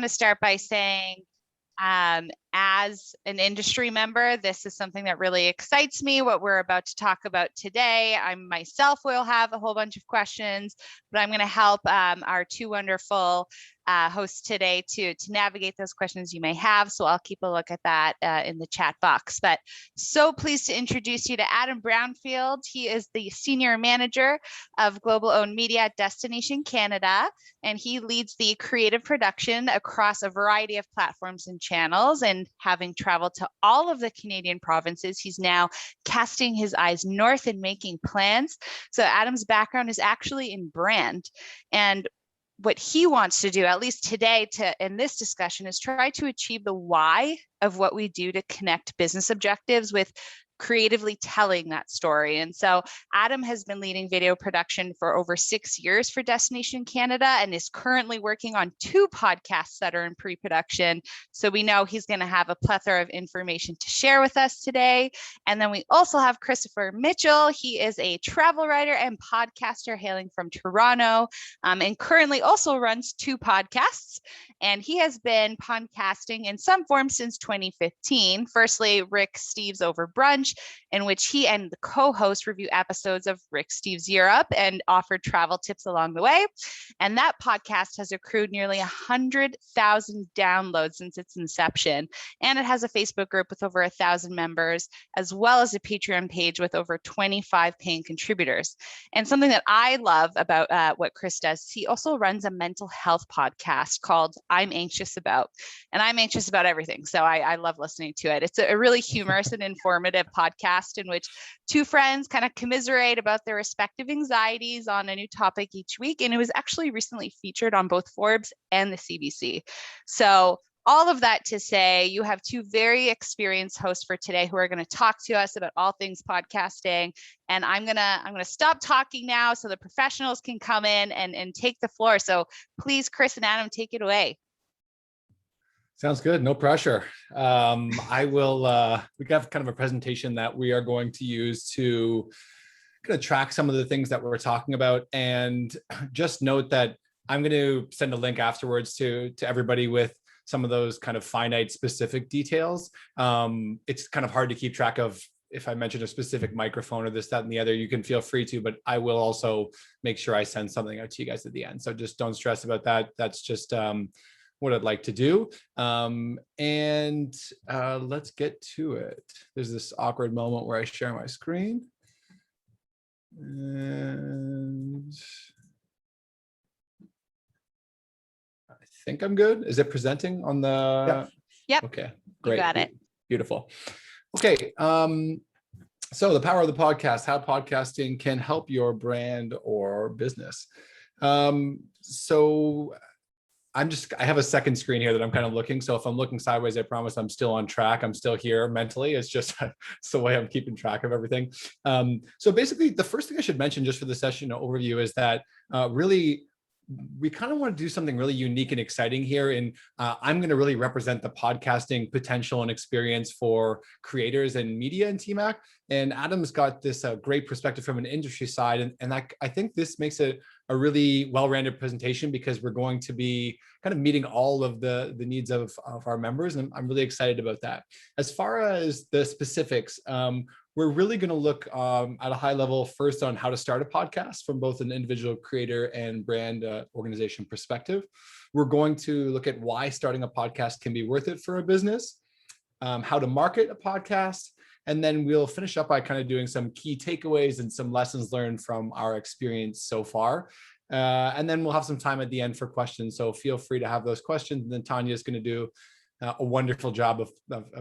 to start by saying, as an industry member, this is something that really excites me, what we're about to talk about today. I myself will have a whole bunch of questions, but I'm going to help our two wonderful hosts today to navigate those questions you may have. So I'll keep a look at that in the chat box. But so pleased to introduce you to Adam Brownfield. He is the Senior Manager of Global Owned Media at Destination Canada, and he leads the creative production across a variety of platforms and channels. And having traveled to all of the Canadian provinces, he's now casting his eyes north and making plans. So Adam's background is actually in brand, and what he wants to do, at least today in this discussion, is try to achieve the why of what we do to connect business objectives with creatively telling that story. And so Adam has been leading video production for over 6 years for Destination Canada and is currently working on 2 podcasts that are in pre-production. So we know he's going to have a plethora of information to share with us today. And then we also have Christopher Mitchell. He is a travel writer and podcaster hailing from Toronto, and currently also runs 2 podcasts. And he has been podcasting in some form since 2015. Firstly, Rick Steves Over Brunch, in which he and the co-host review episodes of Rick Steves Europe and offer travel tips along the way. And that podcast has accrued nearly 100,000 downloads since its inception. And it has a Facebook group with over 1,000 members, as well as a Patreon page with over 25 paying contributors. And something that I love about what Chris does, he also runs a mental health podcast called I'm Anxious About. And I'm anxious about everything. So I love listening to it. It's a really humorous and informative podcast in which 2 friends kind of commiserate about their respective anxieties on a new topic each week. And it was actually recently featured on both Forbes and the CBC. So all of that to say, you have 2 very experienced hosts for today who are going to talk to us about all things podcasting. And I'm gonna stop talking now so the professionals can come in and take the floor. So please, Chris and Adam, take it away. Sounds good. No pressure. I will, we have kind of a presentation that we are going to use to kind of track some of the things that we're talking about. And just note that I'm going to send a link afterwards to everybody with some of those kind of finite specific details. It's kind of hard to keep track of if I mention a specific microphone or this, that, and the other. You can feel free to, but I will also make sure I send something out to you guys at the end. So just don't stress about that. That's just what I'd like to do. Let's get to it. There's this awkward moment where I share my screen. And I think I'm good. Is it presenting on the? Yep. Okay, great. You got it. Beautiful. Okay. So the power of the podcast, how podcasting can help your brand or business. So I have a second screen here that I'm kind of looking. So if I'm looking sideways, I promise I'm still on track. I'm still here mentally. It's just it's the way I'm keeping track of everything. So basically, the first thing I should mention just for the session overview is that really, we kind of want to do something really unique and exciting here. And I'm going to really represent the podcasting potential and experience for creators and media in TMAC. And Adam's got this great perspective from an industry side. And I think this makes it a really well-rounded presentation because we're going to be kind of meeting all of the needs of our members. And I'm really excited about that. As far as the specifics, we're really going to look at a high level first on how to start a podcast from both an individual creator and brand organization perspective. We're going to look at why starting a podcast can be worth it for a business, how to market a podcast, and then we'll finish up by kind of doing some key takeaways and some lessons learned from our experience so far. And then we'll have some time at the end for questions. So feel free to have those questions. And then Tanya is going to do a wonderful job of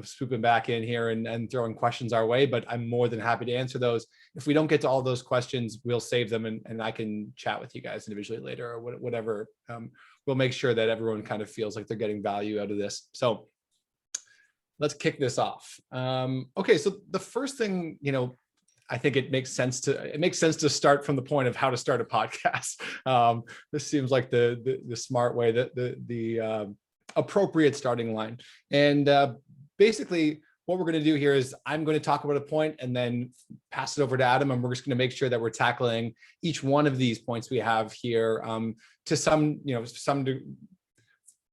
swooping back in here and throwing questions our way, but I'm more than happy to answer those. If we don't get to all those questions, we'll save them and I can chat with you guys individually later or whatever. We'll make sure that everyone kind of feels like they're getting value out of this. So let's kick this off. Okay, so the first thing, I think it makes sense to start from the point of how to start a podcast. This seems like the smart way, the appropriate starting line. And basically what we're going to do here is I'm going to talk about a point and then pass it over to Adam, and we're just going to make sure that we're tackling each one of these points we have here to some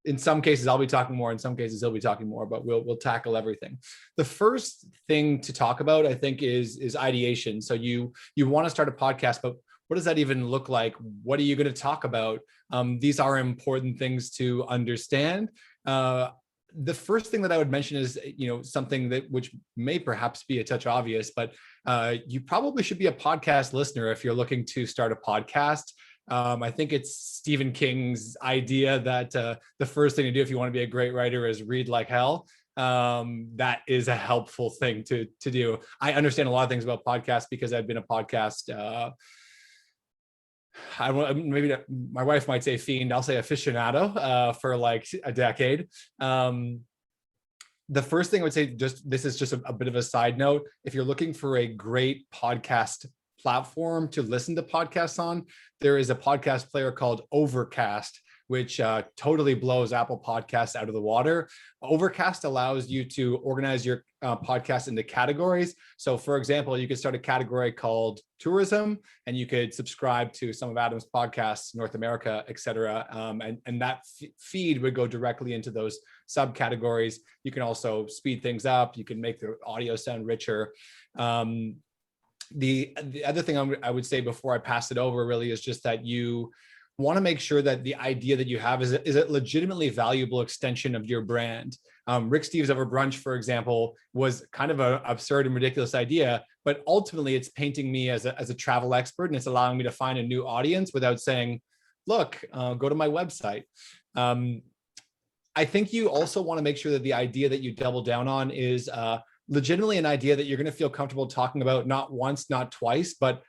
in some cases I'll be talking more, in some cases he'll be talking more, but we'll tackle everything. The first thing to talk about, I think, is ideation. So you want to start a podcast, but what does that even look like? What are you going to talk about? These are important things to understand. The first thing that I would mention is, something that which may perhaps be a touch obvious, but you probably should be a podcast listener if you're looking to start a podcast. I think it's Stephen King's idea that the first thing to do if you want to be a great writer is read like hell. That is a helpful thing to do. I understand a lot of things about podcasts because I've been a podcast. Maybe my wife might say fiend. I'll say aficionado for like a decade. The first thing I would say, this is just a bit of a side note. If you're looking for a great podcast platform to listen to podcasts on, there is a podcast player called Overcast, which totally blows Apple Podcasts out of the water. Overcast allows you to organize your podcast into categories. So for example, you could start a category called tourism, and you could subscribe to some of Adam's podcasts, North America, et cetera. And that feed would go directly into those subcategories. You can also speed things up. You can make the audio sound richer. The other thing I would say before I pass it over really is just that you want to make sure that the idea that you have is a legitimately valuable extension of your brand. Rick Steves Over Brunch, for example, was kind of an absurd and ridiculous idea, but ultimately it's painting me as a travel expert, and it's allowing me to find a new audience without saying, look, go to my website. I think you also want to make sure that the idea that you double down on is legitimately an idea that you're going to feel comfortable talking about, not once, not twice, but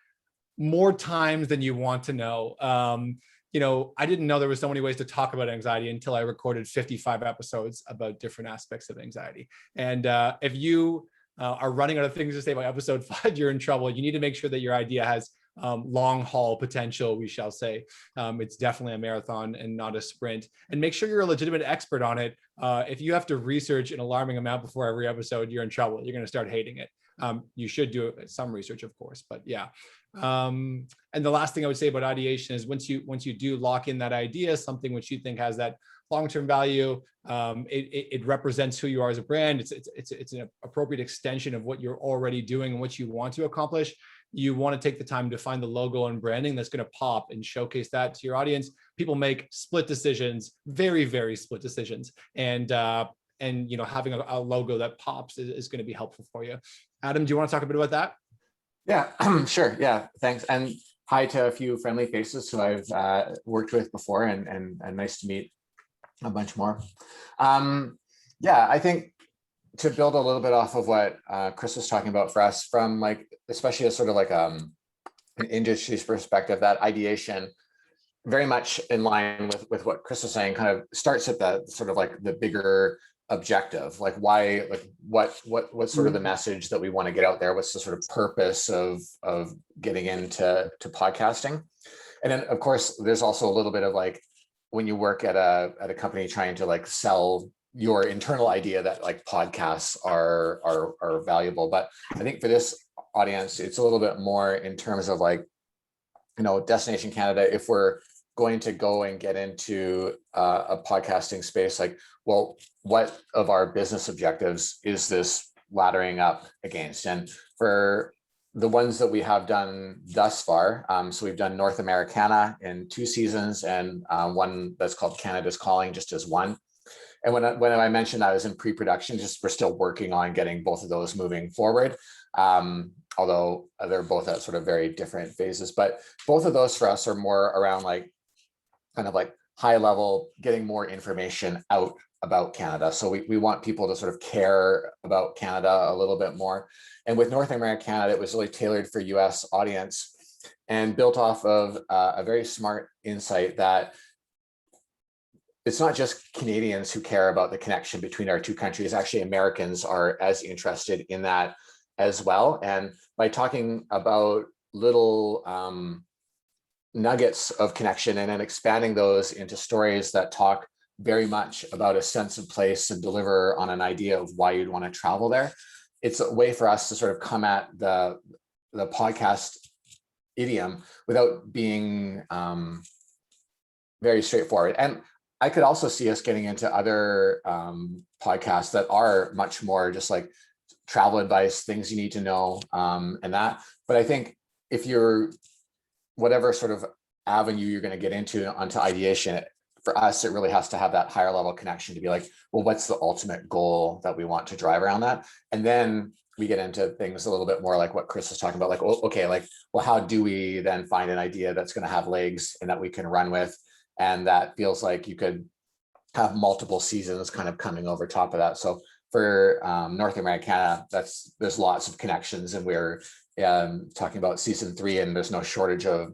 more times than you want to know. I didn't know there was so many ways to talk about anxiety until I recorded 55 episodes about different aspects of anxiety. And if you are running out of things to say by episode 5, you're in trouble. You need to make sure that your idea has long haul potential, we shall say. It's definitely a marathon and not a sprint. And make sure you're a legitimate expert on it. If you have to research an alarming amount before every episode, you're in trouble. You're going to start hating it. You should do some research, of course, but yeah. And the last thing I would say about ideation is once you do lock in that idea, something which you think has that long-term value, it represents who you are as a brand. It's an appropriate extension of what you're already doing and what you want to accomplish. You want to take the time to find the logo and branding that's going to pop and showcase that to your audience. People make split decisions, very, very split decisions. And having a logo that pops is going to be helpful for you. Adam, do you want to talk a bit about that? Yeah, sure. Yeah, thanks. And hi to a few friendly faces who I've worked with before, and nice to meet a bunch more. I think to build a little bit off of what Chris was talking about for us, from like, especially as sort of like an industry's perspective, that ideation, very much in line with what Chris was saying, kind of starts at the sort of like the bigger objective, like why, like what's sort of the message that we want to get out there? What's the sort of purpose of getting into podcasting? And then of course, there's also a little bit of like, when you work at a company trying to like sell your internal idea that like podcasts are valuable. But I think for this audience, it's a little bit more in terms of like, Destination Canada, if we're going to go and get into a podcasting space, like, well, what of our business objectives is this laddering up against? And for the ones that we have done thus far, so we've done North Americana in 2 seasons, and one that's called Canada's Calling just as 1. And when I mentioned I was in pre-production, just we're still working on getting both of those moving forward. Although they're both at sort of very different phases, but both of those for us are more around like kind of like high level, getting more information out about Canada. So we want people to sort of care about Canada a little bit more. And with North America Canada, it was really tailored for US audience and built off of a very smart insight that it's not just Canadians who care about the connection between our two countries. Actually, Americans are as interested in that as well. And by talking about little nuggets of connection and then expanding those into stories that talk very much about a sense of place and deliver on an idea of why you'd want to travel there, it's a way for us to sort of come at the podcast idiom without being very straightforward. And I could also see us getting into other podcasts that are much more just like travel advice, things you need to know, and that. But I think if you're, whatever sort of avenue you're going to get into onto ideation, for us, it really has to have that higher level connection to be like, well, what's the ultimate goal that we want to drive around that? And then we get into things a little bit more like what Chris was talking about, like, oh, okay, like, well, how do we then find an idea that's going to have legs and that we can run with? And that feels like you could have multiple seasons kind of coming over top of that. So for North America, there's lots of connections, and we're talking about season 3, and there's no shortage of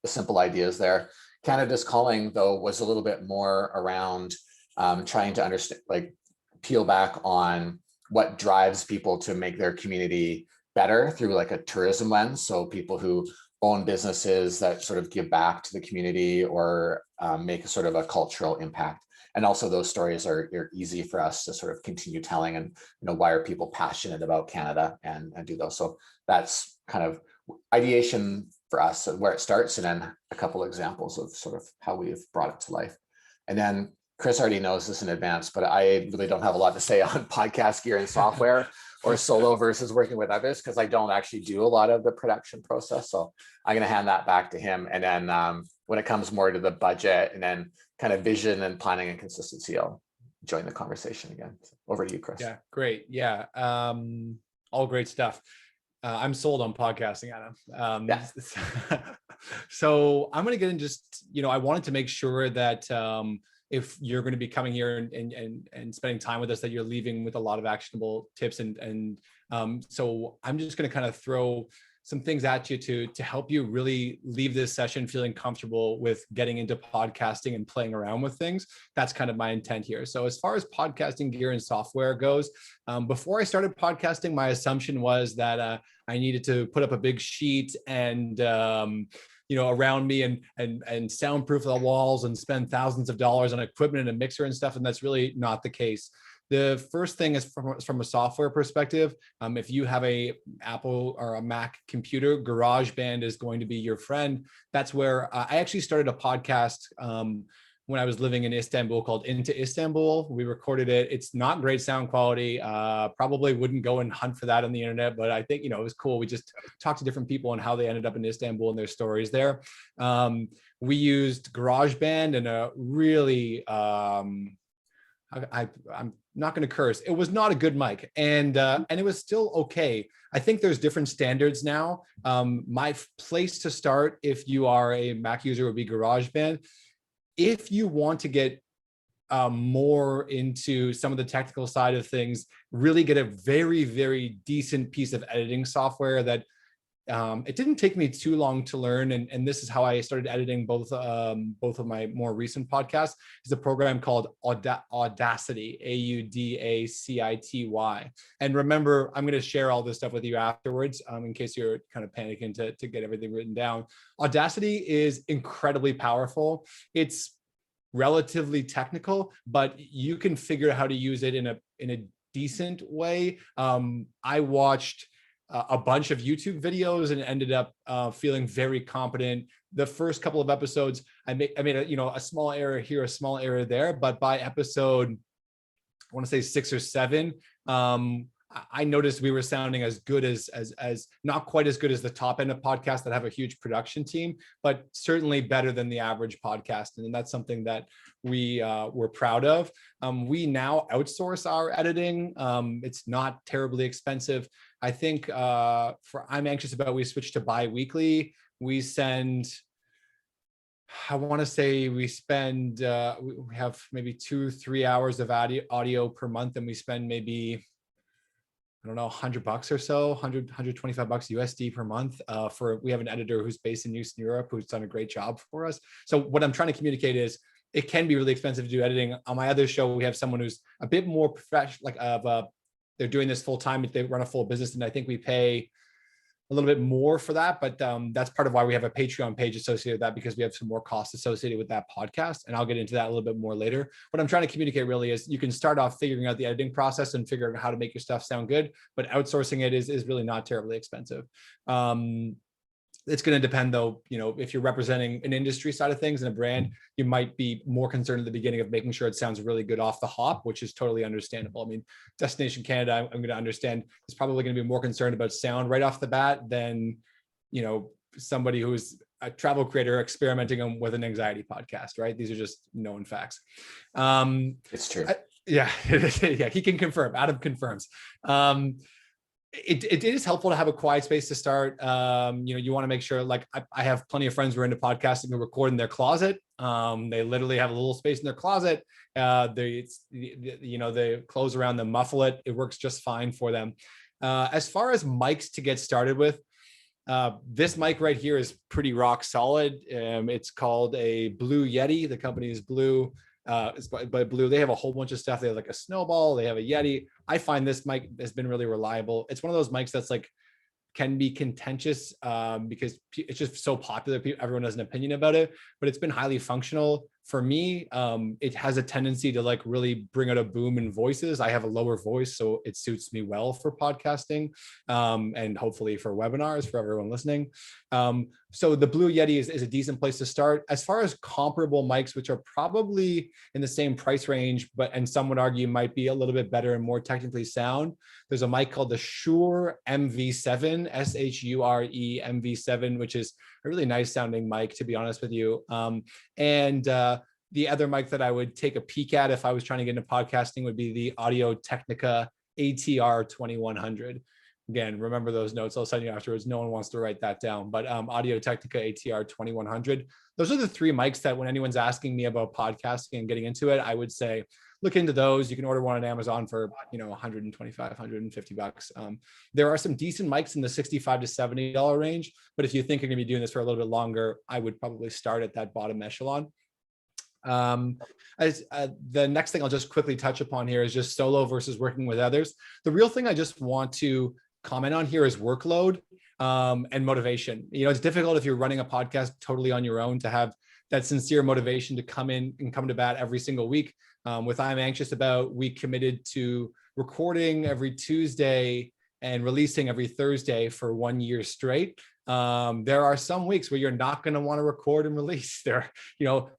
simple ideas there. Canada's Calling, though, was a little bit more around trying to understand, like, peel back on what drives people to make their community better through like a tourism lens. So people who own businesses that sort of give back to the community or make a sort of a cultural impact. And also those stories are easy for us to sort of continue telling, and, you know, why are people passionate about Canada and do those. So that's kind of ideation for us, where it starts, and then a couple examples of sort of how we've brought it to life. And then Chris already knows this in advance, but I really don't have a lot to say on podcast gear and software or solo versus working with others, because I don't actually do a lot of the production process. So I'm going to hand that back to him. And then when it comes more to the budget and then kind of vision and planning and consistency, I'll join the conversation again. So over to you, Chris. Yeah, great. Yeah, all great stuff. I'm sold on podcasting, Adam. Yeah. So I'm going to get in just, I wanted to make sure that if you're going to be coming here and spending time with us, that you're leaving with a lot of actionable tips. And so I'm just going to kind of throw some things at you to help you really leave this session feeling comfortable with getting into podcasting and playing around with things. That's kind of my intent here. So as far as podcasting gear and software goes, before I started podcasting, my assumption was that I needed to put up a big sheet and around me and soundproof the walls and spend thousands of dollars on equipment and a mixer and stuff. And that's really not the case. The first thing is from a software perspective. If you have a Apple or a Mac computer, GarageBand is going to be your friend. That's where I actually started a podcast when I was living in Istanbul called Into Istanbul. We recorded it. It's not great sound quality. Probably wouldn't go and hunt for that on the internet, but I think, it was cool. We just talked to different people on how they ended up in Istanbul and their stories there. We used GarageBand and a really, I'm not going to curse. It was not a good mic, and it was still okay. I think there's different standards now. My place to start, if you are a Mac user, would be GarageBand. If you want to get more into some of the technical side of things, really get a very, very decent piece of editing software that it didn't take me too long to learn. And this is how I started editing both of my more recent podcasts, is a program called Audacity, Audacity. And remember, I'm going to share all this stuff with you afterwards in case you're kind of panicking to get everything written down. Audacity is incredibly powerful. It's relatively technical, but you can figure out how to use it in a decent way. I watched a bunch of YouTube videos and ended up feeling very competent. The first couple of episodes, I made a small error here, a small error there, but by episode, I want to say 6 or 7, I noticed we were sounding as good as not quite as good as the top end of podcasts that have a huge production team, but certainly better than the average podcast. And that's something that we're proud of. We now outsource our editing. It's not terribly expensive. I think I'm anxious about, we switched to bi-weekly. We send, I want to say we spend, we have maybe 2-3 hours of audio per month, and we spend maybe, I don't know, $100 or so, $125 USD per month. We have an editor who's based in Eastern Europe who's done a great job for us. So what I'm trying to communicate is, it can be really expensive to do editing. On my other show, we have someone who's a bit more professional, they're doing this full time, they run a full business, and I think we pay a little bit more for that, but that's part of why we have a Patreon page associated with that, because we have some more costs associated with that podcast, and I'll get into that a little bit more later. What I'm trying to communicate really is, you can start off figuring out the editing process and figuring out how to make your stuff sound good, but outsourcing it is really not terribly expensive. It's going to depend though, if you're representing an industry side of things and a brand, you might be more concerned at the beginning of making sure it sounds really good off the hop, which is totally understandable. I mean, Destination Canada, I'm going to understand, is probably going to be more concerned about sound right off the bat than, somebody who's a travel creator experimenting with an anxiety podcast, right? These are just known facts. It's true. Yeah, yeah, he can confirm. Adam confirms. It is helpful to have a quiet space to start. You want to make sure, like I have plenty of friends who are into podcasting who record in their closet. They literally have a little space in their closet. The clothes around them muffle it. It works just fine for them. As far as mics to get started with, this mic right here is pretty rock solid. It's called a Blue Yeti. The company is Blue. It's by Blue. They have a whole bunch of stuff. They have like a Snowball. They have a Yeti. I find this mic has been really reliable. It's one of those mics that's like can be contentious because it's just so popular. Everyone has an opinion about it, but it's been highly functional. For me, it has a tendency to like really bring out a boom in voices. I have a lower voice, so it suits me well for podcasting and hopefully for webinars for everyone listening. So the Blue Yeti is a decent place to start. As far as comparable mics, which are probably in the same price range, and some would argue might be a little bit better and more technically sound, there's a mic called the Shure MV7, Shure MV7, which is a really nice sounding mic, to be honest with you. The other mic that I would take a peek at if I was trying to get into podcasting would be the Audio Technica ATR 2100. Again, remember those notes I'll send you afterwards. No one wants to write that down, but Audio Technica ATR 2100. Those are the three mics that when anyone's asking me about podcasting and getting into it, I would say, look into those. You can order one on Amazon for, $125, $150. There are some decent mics in the $65 to $70 range, but if you think you're gonna be doing this for a little bit longer, I would probably start at that bottom echelon. The next thing I'll just quickly touch upon here is just solo versus working with others. The real thing I just want to comment on here is workload and motivation. It's difficult if you're running a podcast totally on your own to have that sincere motivation to come in and come to bat every single week. With I'm Anxious About, we committed to recording every Tuesday and releasing every Thursday for 1 year straight. There are some weeks where you're not going to want to record and release there,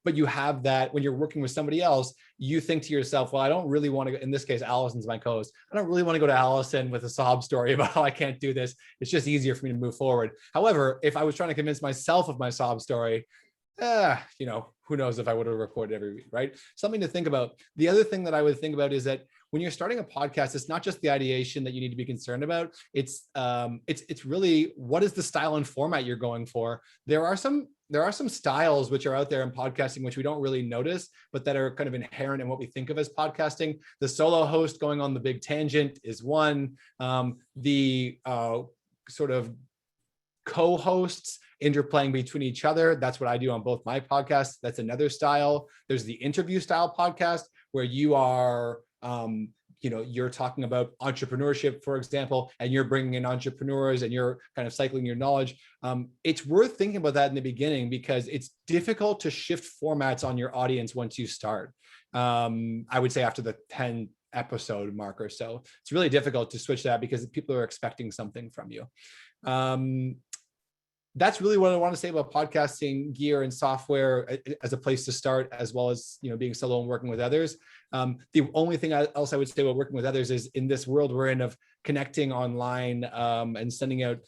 but you have that when you're working with somebody else, you think to yourself, well, I don't really want to, in this case, Allison's my co-host. I don't really want to go to Allison with a sob story about how I can't do this. It's just easier for me to move forward. However, if I was trying to convince myself of my sob story, who knows if I would have recorded every week, right? Something to think about. The other thing that I would think about is that when you're starting a podcast, it's not just the ideation that you need to be concerned about. It's really what is the style and format you're going for. There are some styles which are out there in podcasting which we don't really notice, but that are kind of inherent in what we think of as podcasting. The solo host going on the big tangent is one. The sort of co-hosts interplaying between each other. That's what I do on both my podcasts. That's another style. There's the interview style podcast where you are, you're talking about entrepreneurship, for example, and you're bringing in entrepreneurs and you're kind of cycling your knowledge. It's worth thinking about that in the beginning because it's difficult to shift formats on your audience once you start. I would say after the 10 episode mark or so, it's really difficult to switch that because people are expecting something from you. That's really what I want to say about podcasting gear and software as a place to start, as well as being solo and working with others. The only thing else I would say about working with others is in this world we're in of connecting online and sending out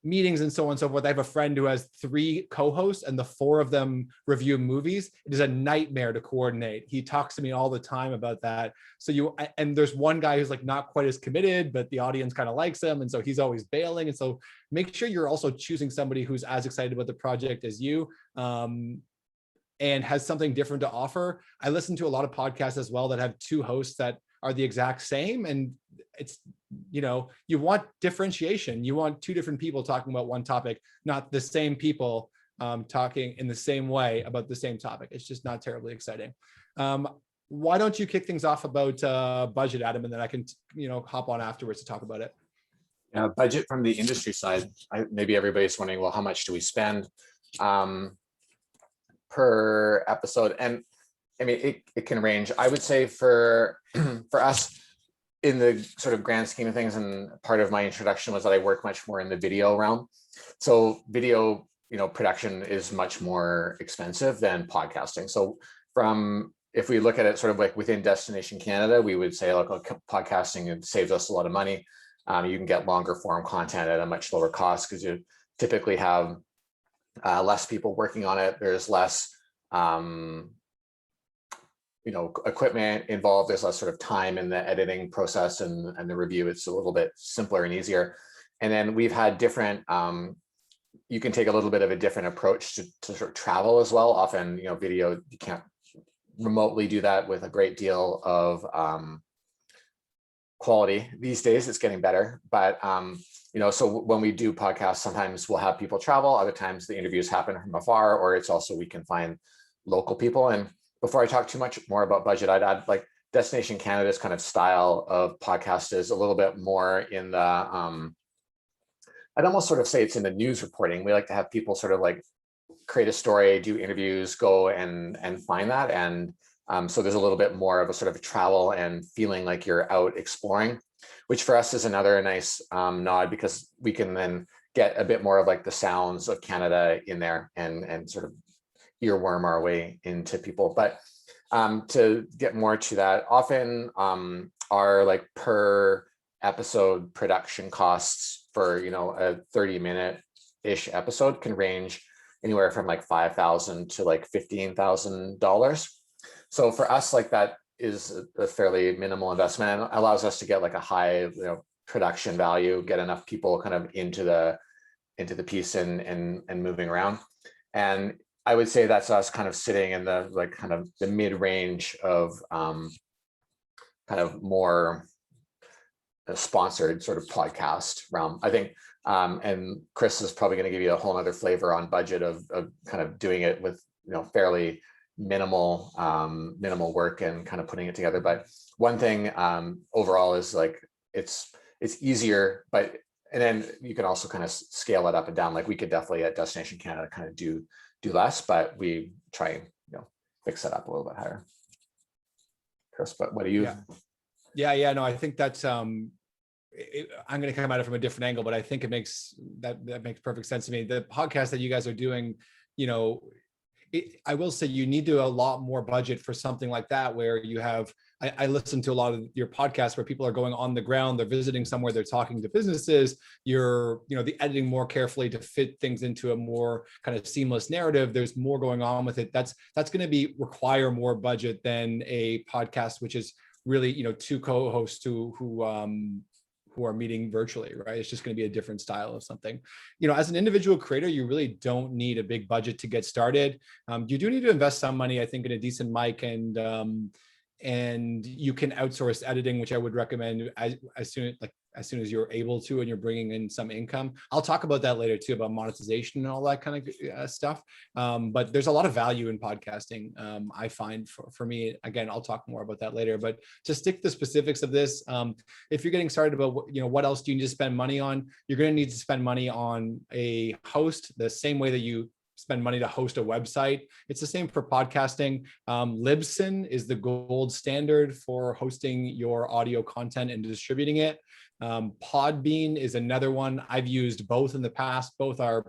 meetings and so on and so forth. I have a friend who has 3 co-hosts and the 4 of them review movies. It is a nightmare to coordinate. He talks to me all the time about that. So and there's one guy who's like not quite as committed, but the audience kind of likes him. And so he's always bailing. And so make sure you're also choosing somebody who's as excited about the project as you. And has something different to offer. I listen to a lot of podcasts as well that have 2 hosts that are the exact same. And it's, you want differentiation. You want 2 different people talking about one topic, not the same people talking in the same way about the same topic. It's just not terribly exciting. Why don't you kick things off about budget, Adam, and then I can, hop on afterwards to talk about it. Yeah, budget from the industry side. Maybe everybody's wondering, well, how much do we spend per episode? And I mean, it can range. I would say for us, in the sort of grand scheme of things, and part of my introduction was that I work much more in the video realm. So video, production is much more expensive than podcasting. So if we look at it sort of like within Destination Canada, we would say, look, podcasting, it saves us a lot of money. You can get longer form content at a much lower cost because you typically have less people working on it. There's less equipment involved. There's less sort of time in the editing process and the review. It's a little bit simpler and easier. And then we've had different, you can take a little bit of a different approach to sort of travel as well. Often, video, you can't remotely do that with a great deal of quality these days. It's getting better, but so when we do podcasts, sometimes we'll have people travel. Other times the interviews happen from afar, or it's also we can find local people. And before I talk too much more about budget, I'd add like Destination Canada's kind of style of podcast is a little bit more in the I'd almost sort of say it's in the news reporting. We like to have people sort of like create a story, do interviews, go and find that. And so there's a little bit more of a sort of travel and feeling like you're out exploring, which for us is another nice nod, because we can then get a bit more of like the sounds of Canada in there and sort of earworm our way into people. But to get more to that, often our like per episode production costs for a 30-minute-ish episode can range anywhere from like $5,000 to like $15,000. So for us, like that is a fairly minimal investment and allows us to get like a high production value, get enough people kind of into the piece and moving around. And I would say that's us kind of sitting in the like kind of the mid-range of kind of more sponsored sort of podcast realm, I think. And Chris is probably going to give you a whole other flavor on budget of kind of doing it with fairly minimal work and kind of putting it together. But one thing overall is like it's easier, and then you can also kind of scale it up and down. Like we could definitely at Destination Canada kind of do less, but we try and fix it up a little bit higher. Chris, but what do you? Yeah. No, I think that's I'm going to come at it from a different angle, but I think it makes that makes perfect sense to me. The podcast that you guys are doing, I will say you need to do a lot more budget for something like that, where you have, I listen to a lot of your podcasts where people are going on the ground, they're visiting somewhere, they're talking to businesses, you're, the editing more carefully to fit things into a more kind of seamless narrative. There's more going on with it. That's going to require more budget than a podcast, which is really, two co-hosts who are meeting virtually, right? It's just going to be a different style of something. As an individual creator, you really don't need a big budget to get started. You do need to invest some money, I think, in a decent mic, and you can outsource editing, which I would recommend as soon as you're able to, and you're bringing in some income. I'll talk about that later too, about monetization and all that kind of stuff. But there's a lot of value in podcasting. I find for me, again, I'll talk more about that later, but to stick to the specifics of this, if you're getting started about what else do you need to spend money on, you're going to need to spend money on a host the same way that you spend money to host a website. It's the same for podcasting. Libsyn is the gold standard for hosting your audio content and distributing it. Podbean is another one. I've used both in the past. Both are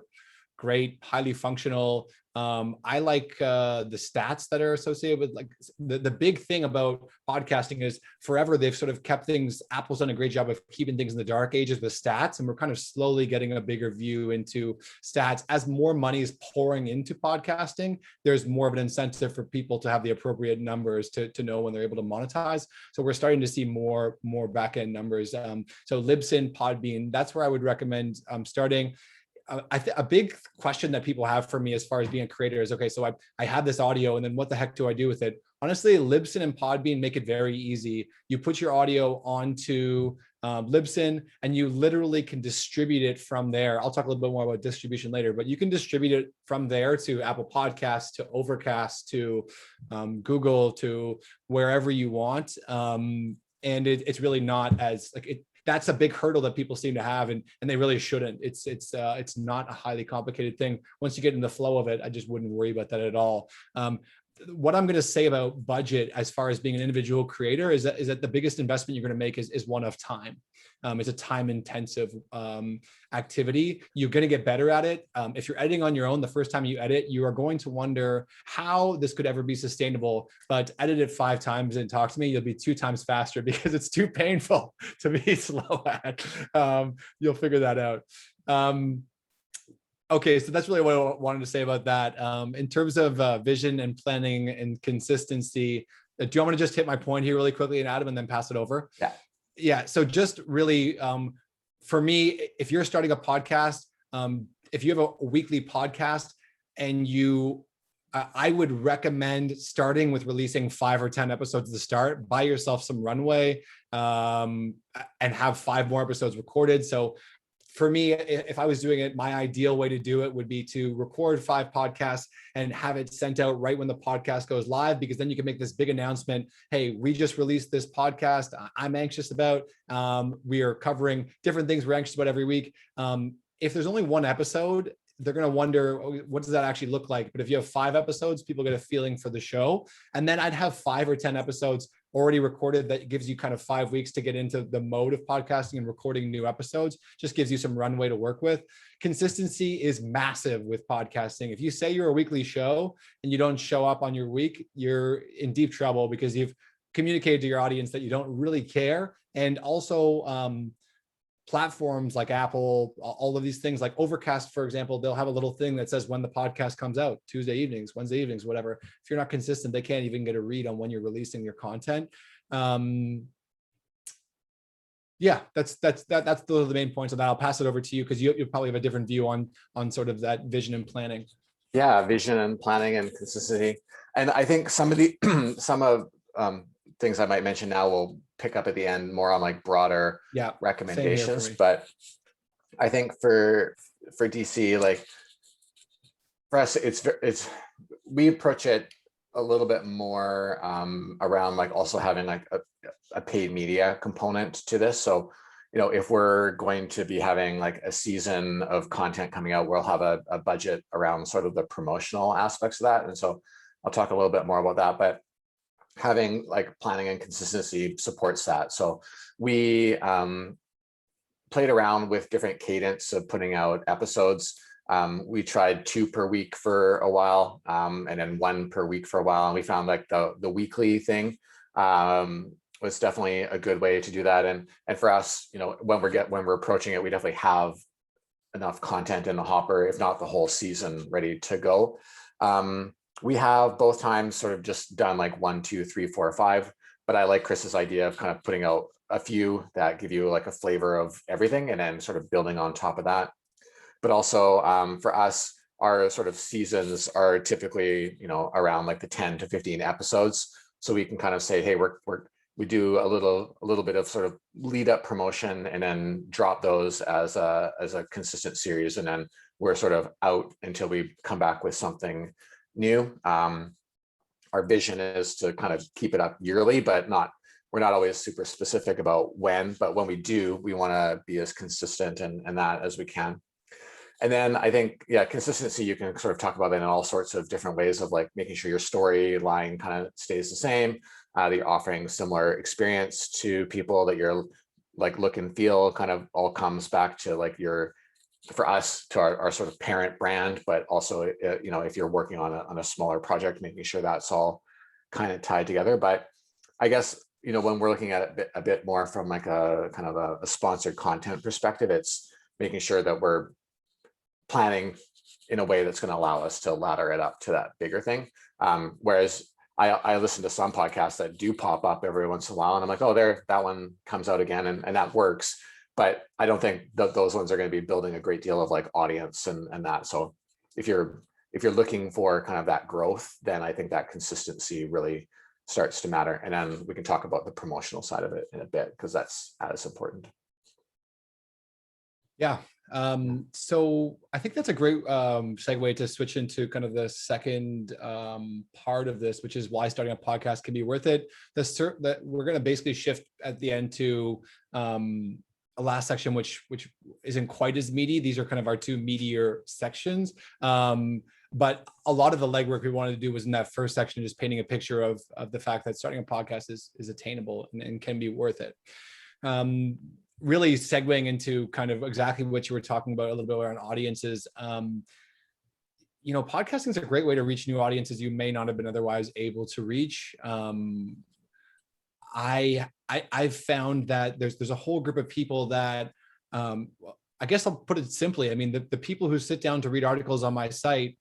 great, highly functional. I like the stats that are associated with, like, the big thing about podcasting is forever they've sort of kept things, Apple's done a great job of keeping things in the dark ages with stats, and we're kind of slowly getting a bigger view into stats. As more money is pouring into podcasting, there's more of an incentive for people to have the appropriate numbers to know when they're able to monetize. So we're starting to see more back-end numbers. So Libsyn, Podbean, that's where I would recommend starting. A big question that people have for me as far as being a creator is, okay, so I have this audio, and then what the heck do I do with it? Honestly, Libsyn and Podbean make it very easy. You put your audio onto Libsyn, and you literally can distribute it from there. I'll talk a little bit more about distribution later, but you can distribute it from there to Apple Podcasts, to Overcast, to Google, to wherever you want. And it's really not as like it. That's a big hurdle that people seem to have, and they really shouldn't. It's not a highly complicated thing. Once you get in the flow of it, I just wouldn't worry about that at all. what I'm going to say about budget as far as being an individual creator is that the biggest investment you're going to make is one of time. It's a time intensive activity. You're going to get better at it. If you're editing on your own, the first time you edit, you are going to wonder how this could ever be sustainable, but edit it 5 times and talk to me, you'll be 2 times faster because it's too painful to be slow at. You'll figure that out. Okay, so that's really what I wanted to say about that. In terms of vision and planning and consistency, do you want me to just hit my point here really quickly, and Adam, and then pass it over? Yeah. Yeah, so just really, for me, if you're starting a podcast, if you have a weekly podcast and I would recommend starting with releasing 5 or 10 episodes at the start, buy yourself some runway, and have 5 more episodes recorded. So for me, if I was doing it, my ideal way to do it would be to record 5 podcasts and have it sent out right when the podcast goes live, because then you can make this big announcement. Hey, we just released this podcast I'm anxious about. We are covering different things we're anxious about every week. If there's only 1 episode, they're going to wonder, oh, what does that actually look like? But if you have 5 episodes, people get a feeling for the show. And then I'd have 5 or 10 episodes already recorded. That gives you kind of 5 weeks to get into the mode of podcasting and recording new episodes. Just gives you some runway to work with. Consistency is massive with podcasting. If you say you're a weekly show and you don't show up on your week, you're in deep trouble, because you've communicated to your audience that you don't really care. And also, platforms like Apple, all of these things like Overcast, for example, they'll have a little thing that says when the podcast comes out, Tuesday evenings, Wednesday evenings, whatever. If you're not consistent, they can't even get a read on when you're releasing your content. Yeah, that's the main points of that. I'll pass it over to you, because you probably have a different view on sort of that vision and planning. Yeah, vision and planning and consistency. And I think some of things I might mention now will pick up at the end more on like broader recommendations. But I think for DC, like for us, we approach it a little bit more around like also having like a paid media component to this. So, you know, if we're going to be having like a season of content coming out, we'll have a budget around sort of the promotional aspects of that. And so I'll talk a little bit more about that, but having like planning and consistency supports that. So we played around with different cadence of putting out episodes. We tried 2 per week for a while, and then 1 per week for a while. And we found like the weekly thing was definitely a good way to do that. And for us, you know, when we're approaching it, we definitely have enough content in the hopper, if not the whole season, ready to go. We have both times sort of just done like 1, 2, 3, 4, 5, but I like Chris's idea of kind of putting out a few that give you like a flavor of everything and then sort of building on top of that. But also for us, our sort of seasons are typically, you know, around like the 10 to 15 episodes. So we can kind of say, hey, we do a little bit of sort of lead up promotion and then drop those as a consistent series. And then we're sort of out until we come back with something new. Our vision is to kind of keep it up yearly, but we're not always super specific about when, but when we do, we want to be as consistent and that as we can. And then I think, yeah, consistency, you can sort of talk about that in all sorts of different ways of like making sure your storyline kind of stays the same, that you're offering similar experience to people, that you're like look and feel kind of all comes back to like for us, to our sort of parent brand, but also, you know, if you're working on a smaller project, making sure that's all kind of tied together. But I guess, you know, when we're looking at it a bit more from like a kind of a sponsored content perspective, it's making sure that we're planning in a way that's going to allow us to ladder it up to that bigger thing. Whereas I listen to some podcasts that do pop up every once in a while, and I'm like, oh, that one comes out again, and that works. But I don't think that those ones are going to be building a great deal of like audience and that. So if you're looking for kind of that growth, then I think that consistency really starts to matter. And then we can talk about the promotional side of it in a bit, because that's as important. Yeah. So I think that's a great segue to switch into kind of the second part of this, which is why starting a podcast can be worth it. That we're going to basically shift at the end to a last section, which isn't quite as meaty. These are kind of our 2 meatier sections. But a lot of the legwork we wanted to do was in that first section, just painting a picture of the fact that starting a podcast is attainable and can be worth it. Really segueing into kind of exactly what you were talking about a little bit around audiences. Podcasting is a great way to reach new audiences you may not have been otherwise able to reach. I've found that there's a whole group of people that, I guess I'll put it simply. I mean, the people who sit down to read articles on my site,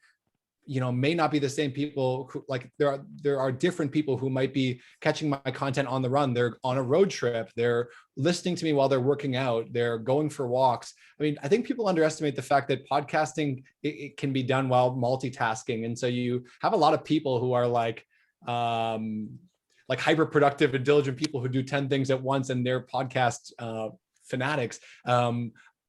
may not be the same people who, like, there are different people who might be catching my content on the run. They're on a road trip. They're listening to me while they're working out. They're going for walks. I mean, I think people underestimate the fact that podcasting, it can be done while multitasking. And so you have a lot of people who are like hyper productive and diligent people who do 10 things at once, and they're podcast fanatics.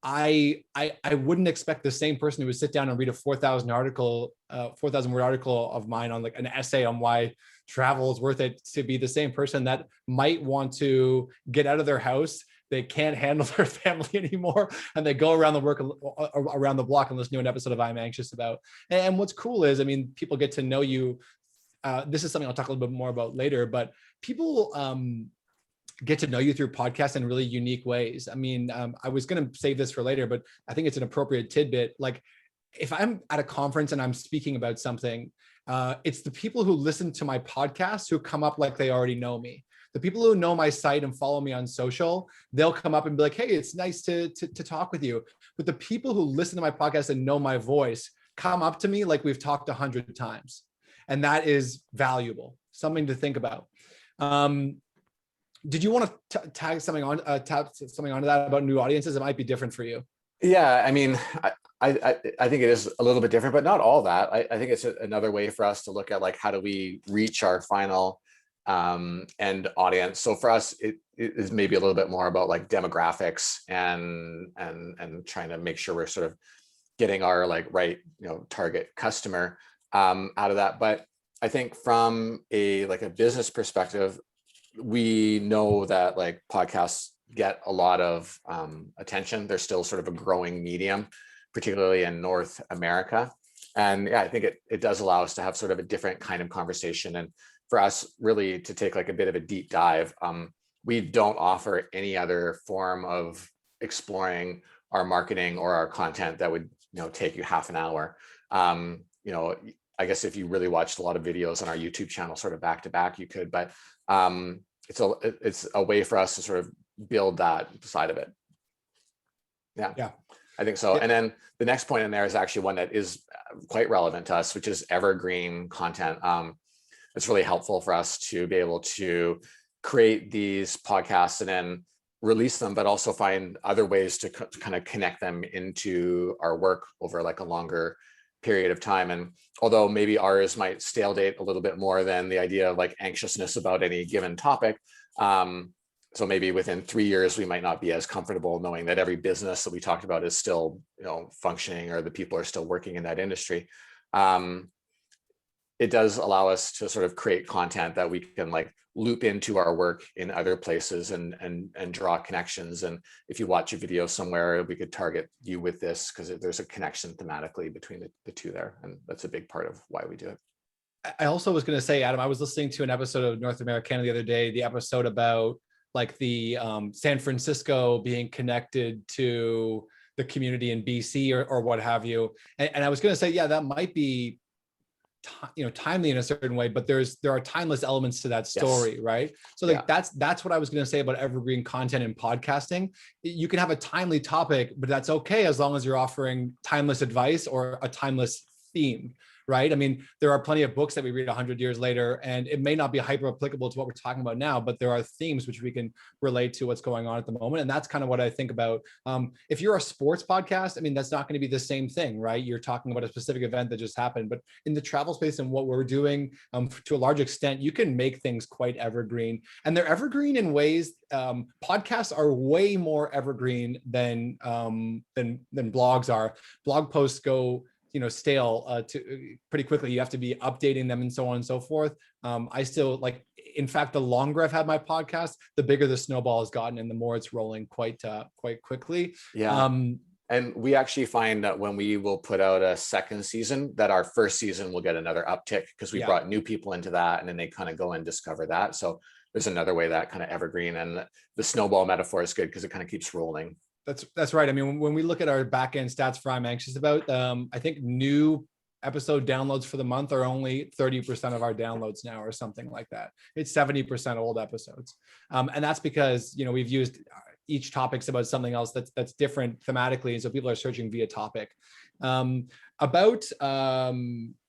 I wouldn't expect the same person who would sit down and read a 4,000 word article of mine on like an essay on why travel is worth it to be the same person that might want to get out of their house. They can't handle their family anymore, and they go around the block and listen to an episode of I'm Anxious About. And what's cool is, I mean, people get to know you. This is something I'll talk a little bit more about later, but people get to know you through podcasts in really unique ways. I mean, I was going to save this for later, but I think it's an appropriate tidbit. Like, if I'm at a conference and I'm speaking about something, it's the people who listen to my podcast who come up like they already know me. The people who know my site and follow me on social, they'll come up and be like, hey, it's nice to talk with you. But the people who listen to my podcast and know my voice come up to me like we've talked 100 times. And that is valuable, something to think about. Did you want to tag something onto that about new audiences? It might be different for you. Yeah, I mean, I think it is a little bit different, but not all that. I think it's another way for us to look at, like, how do we reach our final end audience. So for us, it is maybe a little bit more about like demographics and trying to make sure we're sort of getting our right target customer out of that. But I think from a business perspective, we know that like podcasts get a lot of attention. They're still sort of a growing medium, particularly in North America. And yeah, I think it does allow us to have sort of a different kind of conversation. And for us really to take like a bit of a deep dive, we don't offer any other form of exploring our marketing or our content that would take you half an hour. I guess if you really watched a lot of videos on our YouTube channel sort of back to back, you could, but it's a way for us to sort of build that side of it. Yeah, I think so. Yeah. And then the next point in there is actually one that is quite relevant to us, which is evergreen content. It's really helpful for us to be able to create these podcasts and then release them, but also find other ways to kind of connect them into our work over like a longer period of time. And although maybe ours might stale date a little bit more than the idea of like anxiousness about any given topic, so maybe within 3 years we might not be as comfortable knowing that every business that we talked about is still functioning, or the people are still working in that industry. It does allow us to sort of create content that we can like loop into our work in other places and draw connections. And if you watch a video somewhere, we could target you with this because there's a connection thematically between the two there. And that's a big part of why we do it. I also was going to say, Adam, I was listening to an episode of North Americana the other day, the episode about like the San Francisco being connected to the community in BC or what have you. And I was going to say, yeah, that might be timely in a certain way, but there are timeless elements to that story. Yes. Right. So like, that's what I was going to say about evergreen content in podcasting. You can have a timely topic, but that's okay as long as you're offering timeless advice or a timeless theme. Right. I mean, there are plenty of books that we read 100 years later, and it may not be hyper applicable to what we're talking about now, but there are themes which we can relate to what's going on at the moment. And that's kind of what I think about. If you're a sports podcast, I mean, that's not going to be the same thing, right? You're talking about a specific event that just happened, but in the travel space and what we're doing, to a large extent, you can make things quite evergreen, and they're evergreen in ways. Podcasts are way more evergreen than blogs are. Blog posts go stale to pretty quickly. You have to be updating them and so on and so forth. I still like, in fact, the longer I've had my podcast, the bigger the snowball has gotten and the more it's rolling quite quickly. Yeah. And we actually find that when we will put out a second season, that our first season will get another uptick because we brought new people into that, and then they kind of go and discover that. So there's another way that kind of evergreen, and the snowball metaphor is good because it kind of keeps rolling. That's right. I mean, when we look at our back end stats for I'm Anxious About, I think new episode downloads for the month are only 30% of our downloads now, or something like that. It's 70% old episodes. And that's because, we've used each topic's about something else that's different thematically. And so people are searching via topic. About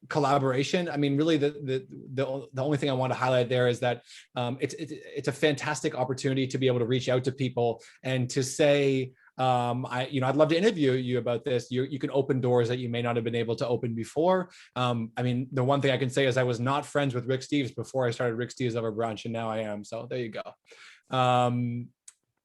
collaboration, I mean, really the only thing I want to highlight there is that it's a fantastic opportunity to be able to reach out to people and to say, I'd love to interview you about this. You can open doors that you may not have been able to open before. I mean, the one thing I can say is I was not friends with Rick Steves before I started Rick Steves Over Brunch, and now I am. So there you go.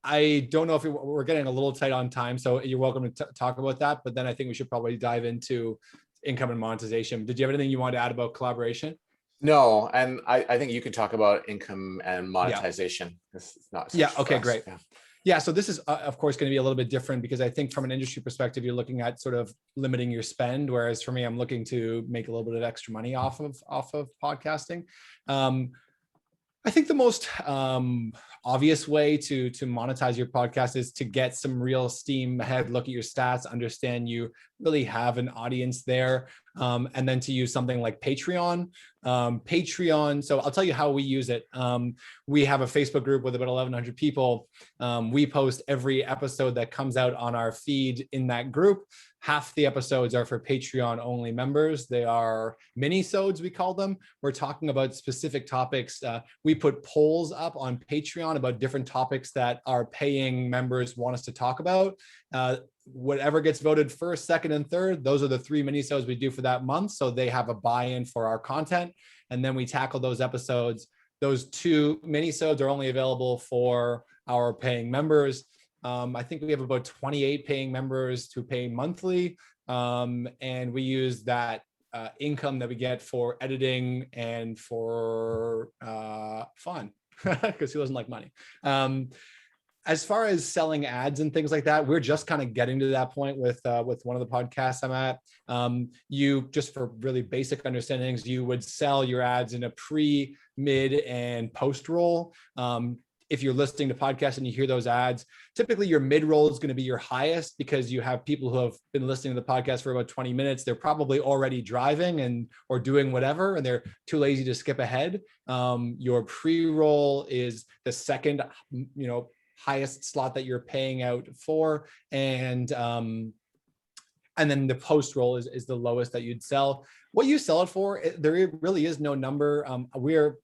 I don't know if we're getting a little tight on time, so you're welcome to talk about that. But then I think we should probably dive into income and monetization. Did you have anything you wanted to add about collaboration? No, and I think you can talk about income and monetization. Yeah. It's not Okay, great. Yeah. Yeah, so this is, of course, going to be a little bit different because I think from an industry perspective, you're looking at sort of limiting your spend, whereas for me, I'm looking to make a little bit of extra money off of podcasting. I think the most obvious way to monetize your podcast is to get some real steam ahead, look at your stats, understand you really have an audience there, and then to use something like Patreon. Patreon, so I'll tell you how we use it. We have a Facebook group with about 1,100 people. We post every episode that comes out on our feed in that group. Half the episodes are for Patreon only members. They are mini-sodes, we call them. We're talking about specific topics. We put polls up on Patreon about different topics that our paying members want us to talk about. Whatever gets voted first, second, and third, those are the 3 mini-sodes we do for that month. So they have a buy-in for our content. And then we tackle those episodes. Those 2 mini-sodes are only available for our paying members. I think we have about 28 paying members who pay monthly. And we use that income that we get for editing and for fun, because who doesn't like money? As far as selling ads and things like that, we're just kind of getting to that point with one of the podcasts I'm at. You, just for really basic understandings, you would sell your ads in a pre, mid, and post roll. If you're listening to podcasts and you hear those ads, typically your mid roll is going to be your highest because you have people who have been listening to the podcast for about 20 minutes. They're probably already driving or doing whatever, and they're too lazy to skip ahead. Your pre-roll is the second, highest slot that you're paying out for, and then the post roll is the lowest that you'd sell. What you sell it for, there really is no number.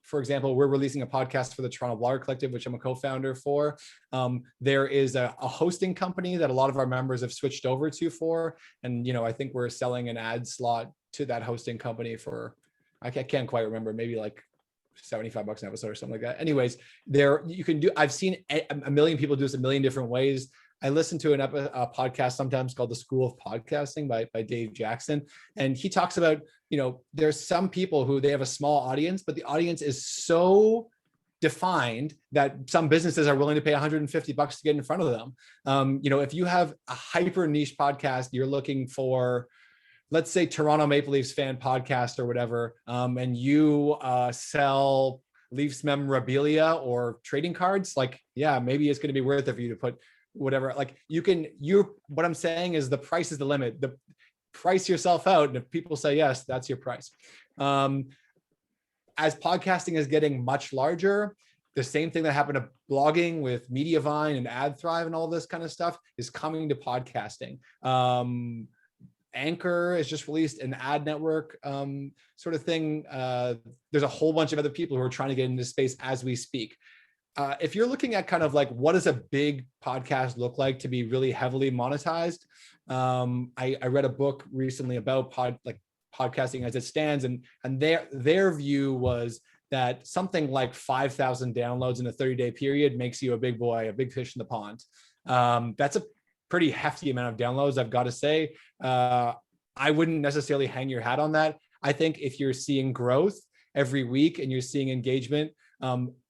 For example, we're releasing a podcast for the Toronto Blogger Collective, which I'm a co-founder for. There is a hosting company that a lot of our members have switched over to for, and I think we're selling an ad slot to that hosting company for, I can't quite remember, maybe like $75 an episode or something like that. Anyways, I've seen a million people do this a million different ways. I listen to a podcast sometimes called The School of Podcasting by Dave Jackson. And he talks about, there's some people who they have a small audience, but the audience is so defined that some businesses are willing to pay $150 to get in front of them. If you have a hyper niche podcast, you're looking for, let's say, Toronto Maple Leafs fan podcast or whatever, and you sell Leafs memorabilia or trading cards, maybe it's going to be worth it for you to put whatever, what I'm saying is the price is the limit. The price yourself out, and if people say yes, that's your price. As podcasting is getting much larger, the same thing that happened to blogging with Mediavine and AdThrive and all this kind of stuff is coming to podcasting. Anchor has just released an ad network sort of thing. There's a whole bunch of other people who are trying to get into this space as we speak. If you're looking at kind of like what does a big podcast look like to be really heavily monetized, I read a book recently about podcasting as it stands, and their view was that something like 5,000 downloads in a 30-day period makes you a big boy, a big fish in the pond. That's a pretty hefty amount of downloads, I've got to say. I wouldn't necessarily hang your hat on that. I think if you're seeing growth every week and you're seeing engagement,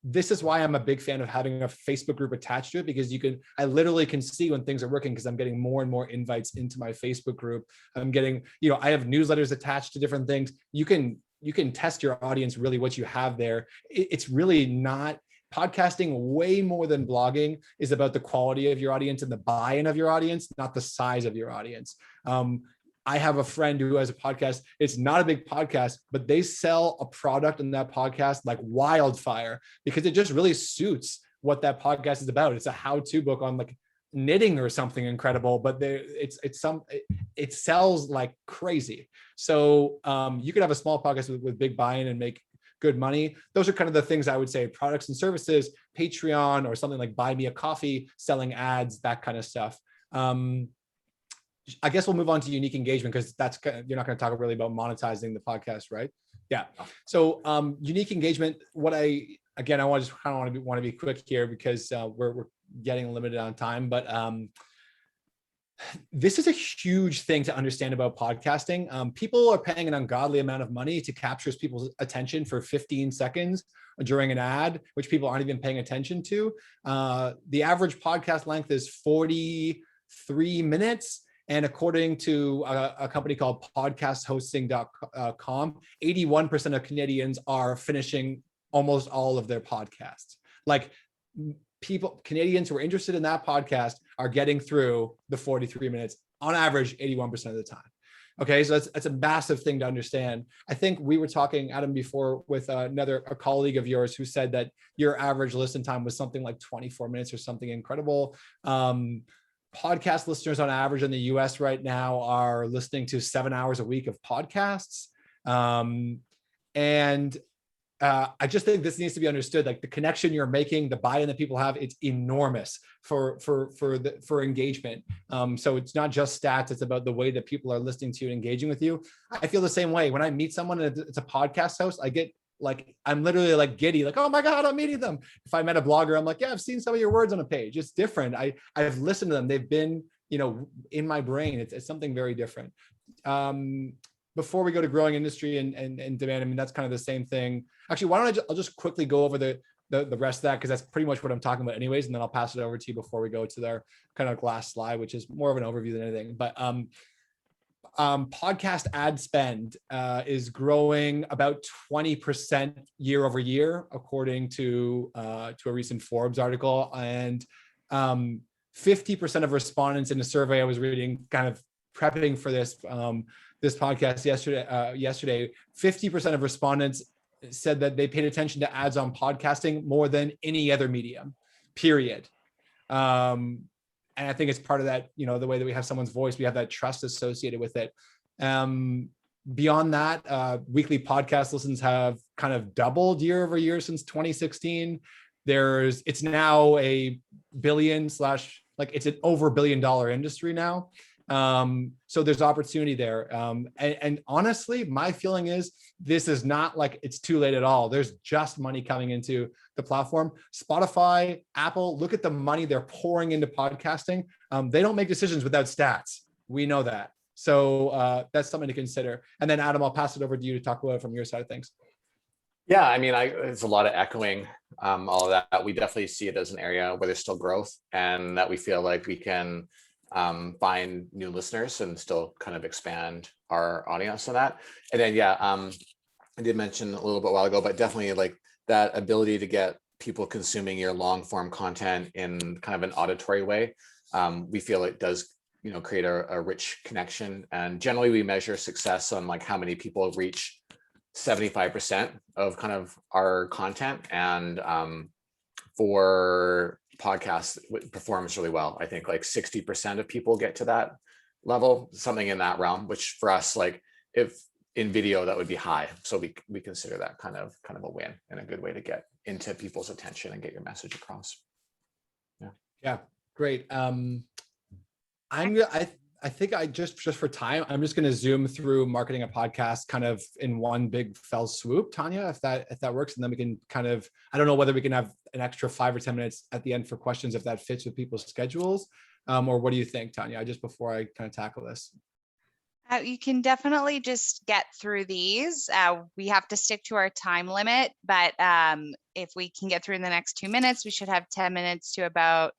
This is why I'm a big fan of having a Facebook group attached to it, because I literally can see when things are working, because I'm getting more and more invites into my Facebook group. I'm getting, I have newsletters attached to different things. You can test your audience, really what you have there. It's really not podcasting. Way more than blogging is about the quality of your audience and the buy-in of your audience, not the size of your audience. I have a friend who has a podcast. It's not a big podcast, but they sell a product in that podcast like wildfire, because it just really suits what that podcast is about. It's a how-to book on like knitting or something incredible, but it sells like crazy. So you could have a small podcast with big buy-in and make good money. Those are kind of the things I would say: products and services, Patreon, or something like Buy Me a Coffee, selling ads, that kind of stuff. I guess we'll move on to unique engagement, because you're not going to talk really about monetizing the podcast, right? Yeah. So unique engagement, I want to be quick here, because we're getting limited on time, but this is a huge thing to understand about podcasting. People are paying an ungodly amount of money to capture people's attention for 15 seconds during an ad, which people aren't even paying attention to. The average podcast length is 43 minutes. And according to a company called podcasthosting.com, 81% of Canadians are finishing almost all of their podcasts. Like, Canadians who are interested in that podcast are getting through the 43 minutes on average 81% of the time. Okay, so that's a massive thing to understand. I think we were talking, Adam, before with a colleague of yours who said that your average listen time was something like 24 minutes or something incredible. Podcast listeners on average in the US right now are listening to 7 hours a week of podcasts. I just think this needs to be understood. Like, the connection you're making, the buy-in that people have, it's enormous for engagement. So it's not just stats; it's about the way that people are listening to you and engaging with you. I feel the same way when I meet someone and it's a podcast host. I'm literally like giddy, like, oh my God, I'm meeting them. If I met a blogger, I'm like, yeah, I've seen some of your words on a page. It's different. I've listened to them. They've been, in my brain. It's something very different. Before we go to growing industry and demand, I mean, that's kind of the same thing. Actually, why don't I'll just quickly go over the rest of that, because that's pretty much what I'm talking about anyways. And then I'll pass it over to you before we go to their kind of last slide, which is more of an overview than anything. But podcast ad spend is growing about 20% year over year, according to a recent Forbes article. And 50% of respondents in a survey I was reading, kind of prepping for this podcast yesterday, 50% of respondents said that they paid attention to ads on podcasting more than any other medium, period. And I think it's part of that, the way that we have someone's voice, we have that trust associated with it. Beyond that, weekly podcast listens have kind of doubled year over year since 2016. It's now a billion / it's an over $1 billion industry now. So there's opportunity there. And honestly, my feeling is this is not like it's too late at all. There's just money coming into the platform. Spotify, Apple, look at the money they're pouring into podcasting. They don't make decisions without stats. We know that. So that's something to consider. And then Adam, I'll pass it over to you to talk about it from your side of things. Yeah, I mean, it's a lot of echoing all of that. We definitely see it as an area where there's still growth, and that we feel like we can find new listeners and still kind of expand our audience on that. And then, I did mention a little bit a while ago, but definitely like that ability to get people consuming your long form content in kind of an auditory way. We feel it does, create a rich connection. And generally we measure success on like how many people reach 75% of kind of our content. And for podcasts, it performs really well. I think like 60% of people get to that level, something in that realm, which for us, like if in video, that would be high. So we consider that kind of a win and a good way to get into people's attention and get your message across. Yeah, great. I think I just for time, I'm just going to zoom through marketing a podcast kind of in one big fell swoop, Tanya, if that works. And then we can kind of, I don't know whether we can have an extra 5 or 10 minutes at the end for questions, if that fits with people's schedules, or what do you think, Tanya, just before I kind of tackle this? You can definitely just get through these. We have to stick to our time limit, but if we can get through in the next 2 minutes, we should have 10 minutes to about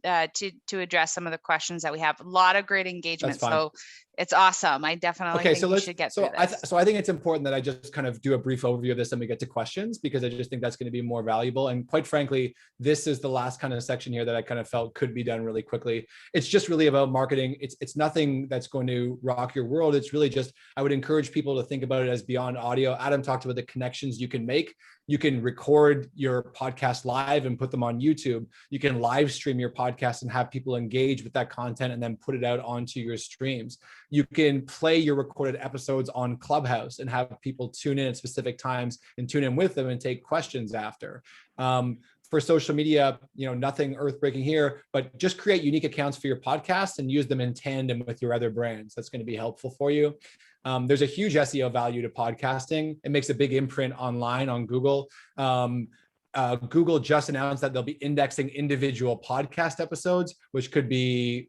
to address some of the questions that we have. A lot of great engagement, That's fine. so it's awesome. I definitely Okay, think we should get through this. So I think it's important that I just kind of do a brief overview of this and we get to questions, because I just think that's going to be more valuable. And quite frankly, this is the last kind of section here that I kind of felt could be done really quickly. It's just really about marketing. It's nothing that's going to rock your world. It's really just, I would encourage people to think about it as beyond audio. Adam talked about the connections you can make. You can record your podcast live and put them on YouTube. You can live stream your podcast and have people engage with that content and then put it out onto your streams. You can play your recorded episodes on Clubhouse and have people tune in at specific times and tune in with them and take questions after. For social media, nothing earth-breaking here, but just create unique accounts for your podcast and use them in tandem with your other brands. That's going to be helpful for you. There's a huge SEO value to podcasting. It makes a big imprint online on Google. Google just announced that they'll be indexing individual podcast episodes, which could be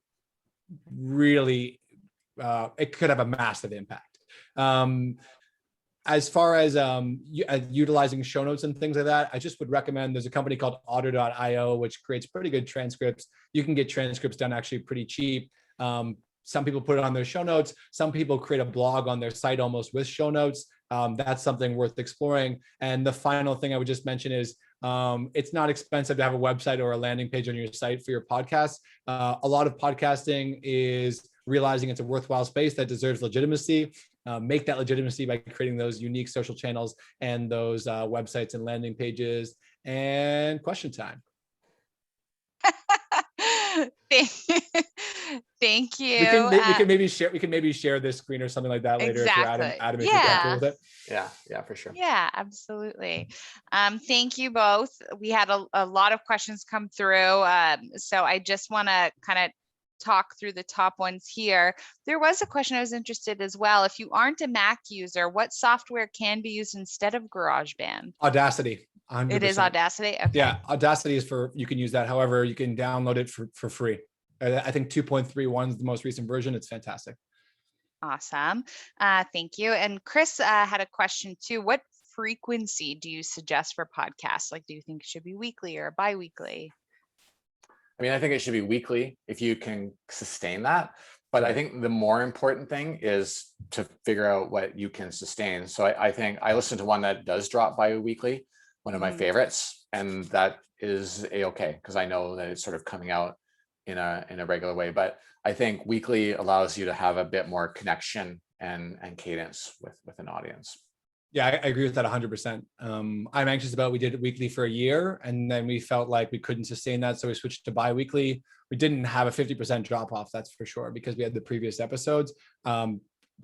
really, it could have a massive impact. As far as utilizing show notes and things like that, I just would recommend, there's a company called otter.io, which creates pretty good transcripts. You can get transcripts done actually pretty cheap. Some people put it on their show notes. Some people create a blog on their site almost with show notes. That's something worth exploring. And the final thing I would just mention is, it's not expensive to have a website or a landing page on your site for your podcast. A lot of podcasting is realizing it's a worthwhile space that deserves legitimacy. Make that legitimacy by creating those unique social channels and those websites and landing pages. And question time. Thank you. We can maybe share this screen or something like that later. Exactly. If you're Adam, if you're comfortable with it. Yeah, for sure. Yeah, absolutely. Thank you both. We had a lot of questions come through. So I just want to kind of talk through the top ones here. There was a question I was interested as well. If you aren't a Mac user, what software can be used instead of GarageBand? Audacity. 100%. It is Audacity. Okay. Yeah, Audacity is you can use that. However, you can download it for free. I think 2.31 is the most recent version. It's fantastic. Awesome. Thank you. And Chris had a question too. What frequency do you suggest for podcasts? Like, do you think it should be weekly or bi-weekly? I mean, I think it should be weekly if you can sustain that. But I think the more important thing is to figure out what you can sustain. So I think I listen to one that does drop bi-weekly, one of my favorites, and that is a-okay because I know that it's sort of coming out in a regular way. But I think weekly allows you to have a bit more connection and cadence with an audience. Yeah, I agree with that 100%. I'm anxious about, we did it weekly for a year and then we felt like we couldn't sustain that. So we switched to bi-weekly. We didn't have a 50% drop off, that's for sure, because we had the previous episodes.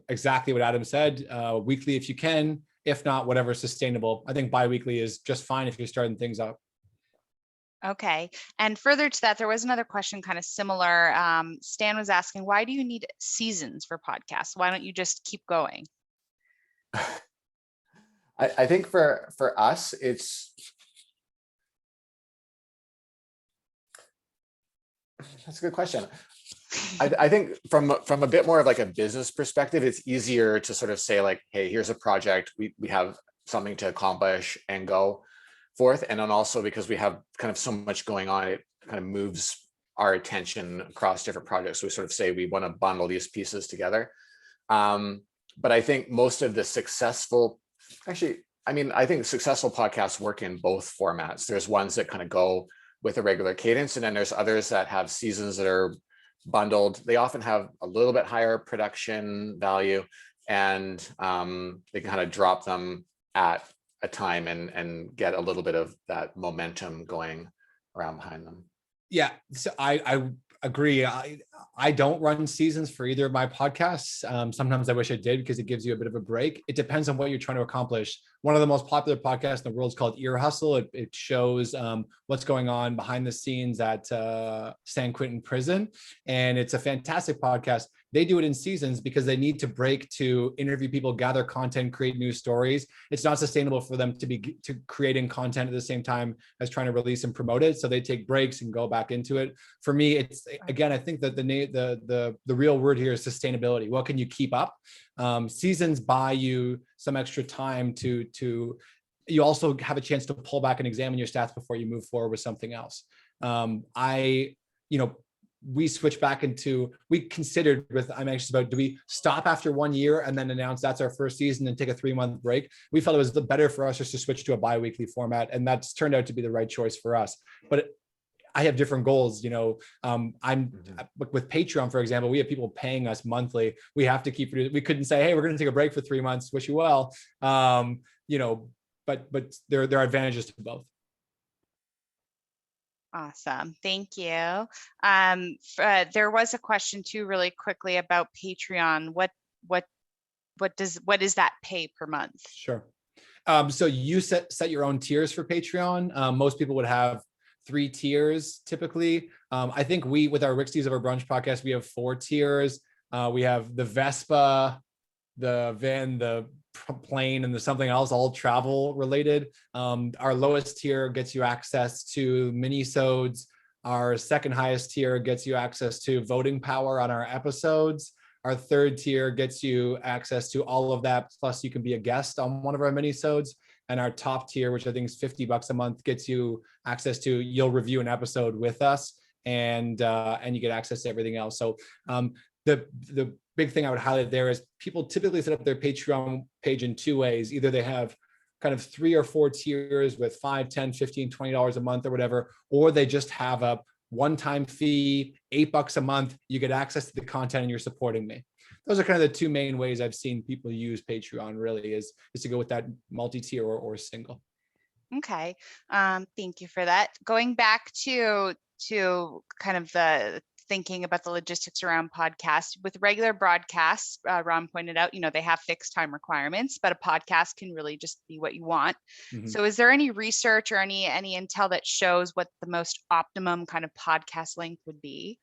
Exactly what Adam said, weekly if you can, if not, whatever's sustainable. I think bi-weekly is just fine if you're starting things up. Okay. And further to that, there was another question kind of similar. Stan was asking, why do you need seasons for podcasts? Why don't you just keep going? I think for us, that's a good question. I think from a bit more of like a business perspective, it's easier to sort of say like, hey, here's a project, we have something to accomplish and go forth. And then also because we have kind of so much going on, it kind of moves our attention across different projects. So we sort of say we want to bundle these pieces together. But I think most of the successful, actually, I mean, I think successful podcasts work in both formats. There's ones that kind of go with a regular cadence, and then there's others that have seasons that are bundled. They often have a little bit higher production value, and they can kind of drop them at a time and get a little bit of that momentum going around behind them. Yeah, so I agree. I don't run seasons for either of my podcasts. Sometimes I wish I did because it gives you a bit of a break. It depends on what you're trying to accomplish. One of the most popular podcasts in the world is called Ear Hustle. It shows what's going on behind the scenes at San Quentin prison. And it's a fantastic podcast. They do it in seasons because they need to break to interview people, gather content, create new stories. It's not sustainable for them to creating content at the same time as trying to release and promote it. So they take breaks and go back into it. For me, it's, again, I think that the real word here is sustainability. What can you keep up? Seasons buy you some extra time to you also have a chance to pull back and examine your stats before you move forward with something else. We switched back into, we considered with I'm Anxious About, do we stop after 1 year and then announce that's our first season and take a 3-month break? We felt it was better for us just to switch to a bi-weekly format, and that's turned out to be the right choice for us. But I have different goals, I'm with Patreon, for example, we have people paying us monthly. We have to keep it. We couldn't say, hey, we're going to take a break for 3 months. Wish you well. But there are advantages to both. Awesome. Thank you. There was a question too, really quickly, about Patreon. What is that pay per month? Sure. So you set your own tiers for Patreon. Most people would have 3 tiers typically. I think with our Rick Steves of our Brunch podcast, we have 4 tiers. We have the Vespa, the van, the plane, and the something else, all travel related. Our lowest tier gets you access to mini-sodes. Our second highest tier gets you access to voting power on our episodes. Our third tier gets you access to all of that, plus you can be a guest on one of our mini-sodes. And our top tier, which I think is $50 a month, gets you access to, you'll review an episode with us, and you get access to everything else. So the big thing I would highlight there is people typically set up their Patreon page in 2 ways. Either they have kind of 3 or 4 tiers with $5, $10, $15, $20 a month or whatever, or they just have a one-time fee, $8 a month. You get access to the content and you're supporting me. Those are kind of the 2 main ways I've seen people use Patreon, really, is to go with that multi-tier or single. Okay. Thank you for that. Going back to kind of the thinking about the logistics around podcasts. With regular broadcasts, Ron pointed out, they have fixed time requirements, but a podcast can really just be what you want. Mm-hmm. So is there any research or any intel that shows what the most optimum kind of podcast length would be?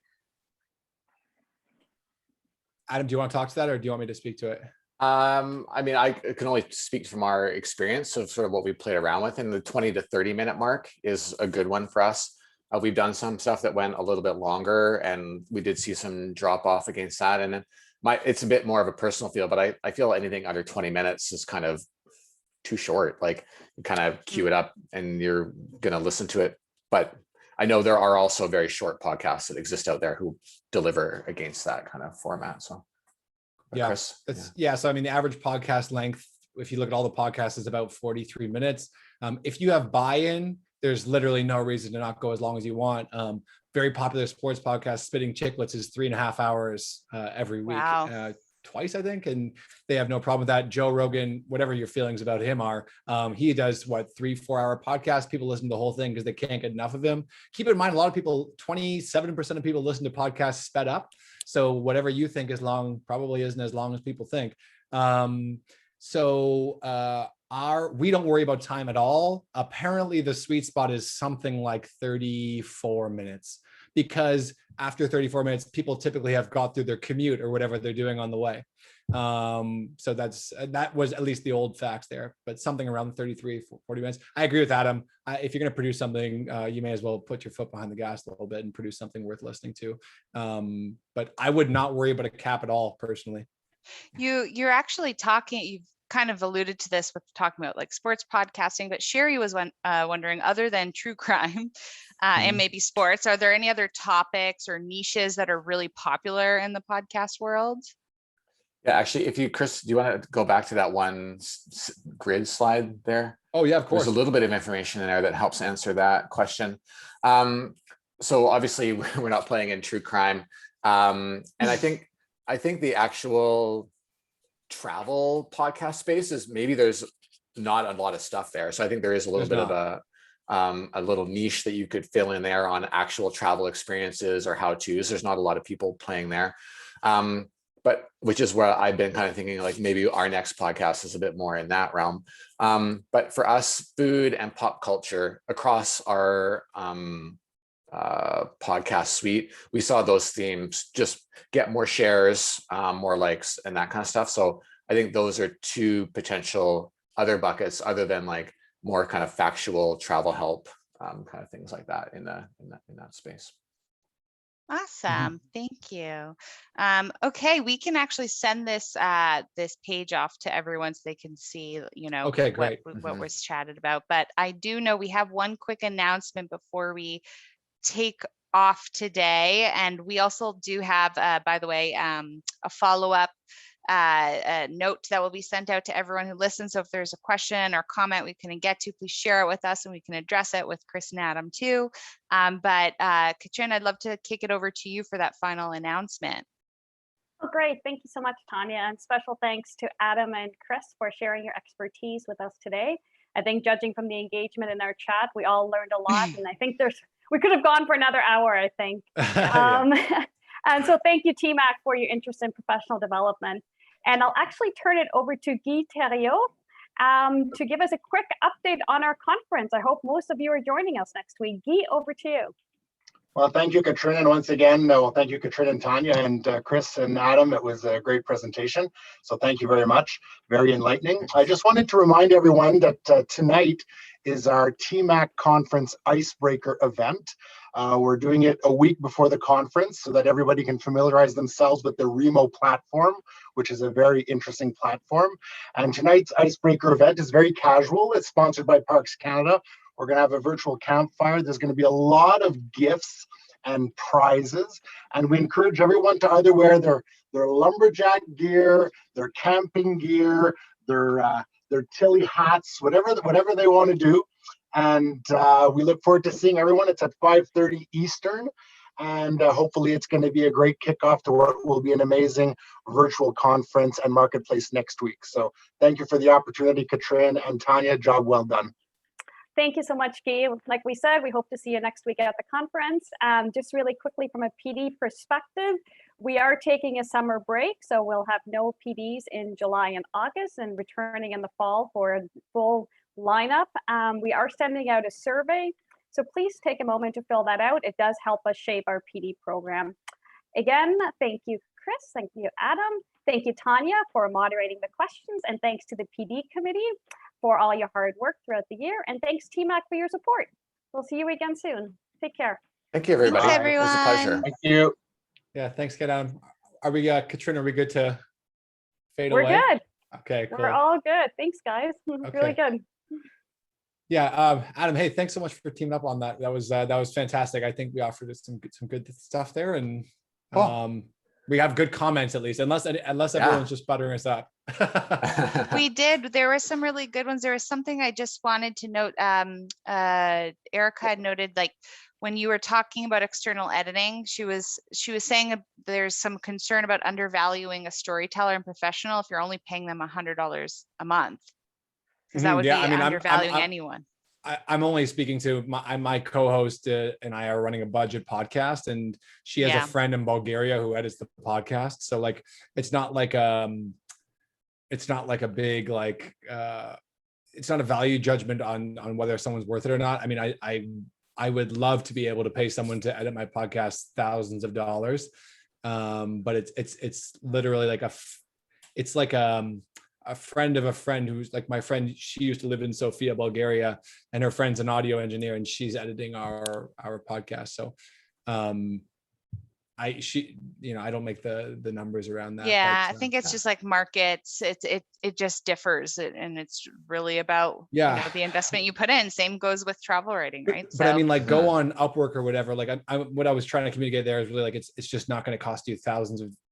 Adam, do you want to talk to that, or do you want me to speak to it? I can only speak from our experience of sort of what we played around with, and the 20 to 30 minute mark is a good one for us. We've done some stuff that went a little bit longer, and we did see some drop off against that. And then it's a bit more of a personal feel, but I feel anything under 20 minutes is kind of too short. Like, you kind of queue it up and you're going to listen to it. But I know there are also very short podcasts that exist out there who deliver against that kind of format. So yeah, Chris, So the average podcast length, if you look at all the podcasts, is about 43 minutes. If you have buy-in, there's literally no reason to not go as long as you want. Very popular sports podcast, Spitting Chicklets, is 3.5 hours every week. Wow. Twice, I think, and they have no problem with that. Joe Rogan, whatever your feelings about him are, he does 3-4 hour podcasts. People listen to the whole thing because they can't get enough of him. Keep in mind, a lot of people, 27% of people listen to podcasts sped up. So whatever you think is long probably isn't as long as people think. We don't worry about time at all. Apparently the sweet spot is something like 34 minutes, because after 34 minutes, people typically have got through their commute or whatever they're doing on the way. So that was at least the old facts there, but something around 33, 40 minutes. I agree with Adam. If you're going to produce something, you may as well put your foot behind the gas a little bit and produce something worth listening to. But I would not worry about a cap at all, personally. You're actually you've kind of alluded to this with talking about like sports podcasting, but Sherry was wondering, other than true crime and maybe sports, are there any other topics or niches that are really popular in the podcast world? Yeah, actually, Chris, do you want to go back to that one grid slide there? Oh yeah, of course. There's a little bit of information in there that helps answer that question. So obviously we're not playing in true crime. And I think the actual travel podcast space is, maybe there's not a lot of stuff there. So I think there is a little bit of a little niche that you could fill in there on actual travel experiences or how-tos. There's not a lot of people playing there. But which is where I've been kind of thinking, like, maybe our next podcast is a bit more in that realm. But for us, food and pop culture across our podcast suite, we saw those themes just get more shares, more likes, and that kind of stuff. So I think those are two potential other buckets, other than like more kind of factual travel help, kind of things like that in that space. Awesome. Thank you. Okay, we can actually send this this page off to everyone so they can see, you know, Okay, great. what was chatted about. But I do know we have one quick announcement before we take off today, and we also do have, by the way, a follow-up note that will be sent out to everyone who listens. So if there's a question or comment we couldn't get to, please share it with us and we can address it with Chris and Adam too. But Katrin, I'd love to kick it over to you for that final announcement. Oh, great. Thank you so much, Tanya. And special thanks to Adam and Chris for sharing your expertise with us today. I think judging from the engagement in our chat, we all learned a lot. And I think we could have gone for another hour, I think. And so thank you, TMAC, for your interest in professional development. And I'll actually turn it over to Guy Thériault to give us a quick update on our conference. I hope most of you are joining us next week. Guy, over to you. Well, thank you, Katrin. And once again, thank you, Katrin and Tanya and Chris and Adam. It was a great presentation. So thank you very much. Very enlightening. I just wanted to remind everyone that tonight is our TMAC conference icebreaker event. We're doing it a week before the conference so that everybody can familiarize themselves with the Remo platform, which is a very interesting platform. And tonight's icebreaker event is very casual. It's sponsored by Parks Canada. We're going to have a virtual campfire. There's going to be a lot of gifts and prizes. And we encourage everyone to either wear their lumberjack gear, their camping gear, their Tilly hats, whatever they want to do. And we look forward to seeing everyone. It's at 5:30 Eastern. And hopefully it's going to be a great kickoff to what will be an amazing virtual conference and marketplace next week. So thank you for the opportunity, Katrin and Tanya. Job well done. Thank you so much, Guy. Like we said, we hope to see you next week at the conference. Just really quickly from a PD perspective, we are taking a summer break, so we'll have no PDs in July and August and returning in the fall for a full lineup. We are sending out a survey, so please take a moment to fill that out. It does help us shape our PD program. Again, thank you, Chris. Thank you, Adam. Thank you, Tanya, for moderating the questions, and thanks to the PD committee for all your hard work throughout the year. And thanks, TMAC, for your support. We'll see you again soon. Take care. Thank you, everybody. Thanks, It was a pleasure. everyone. Thank you. Yeah, thanks, get on. Are we, Katrin, are we good to fade We're away? good. Okay, cool. We're all good. Thanks, guys. Really good. Yeah, Adam, hey, thanks so much for teaming up on that. That was fantastic. I think we offered some good stuff there, and we have good comments at least, unless everyone's just buttering us up. We did. There were some really good ones. There was something I just wanted to note. Erica had noted, like, when you were talking about external editing, she was saying there's some concern about undervaluing a storyteller and professional if you're only paying them $100 a month, because that would be undervaluing anyone. I'm only speaking to my co-host and I are running a budget podcast, and she has a friend in Bulgaria who edits the podcast. So like, it's not like a big, like, it's not a value judgment on whether someone's worth it or not. I mean, I would love to be able to pay someone to edit my podcast thousands of dollars. But it's literally like a friend of a friend who's like my friend. She used to live in Sofia, Bulgaria, and her friend's an audio engineer, and she's editing our podcast. So I don't make the numbers around that. Yeah, but, I think it's just like markets. It just differs, and it's really about the investment you put in. Same goes with travel writing, right? But I mean, like, go on Upwork or whatever. Like, what I was trying to communicate there is really like it's just not going to cost you thousands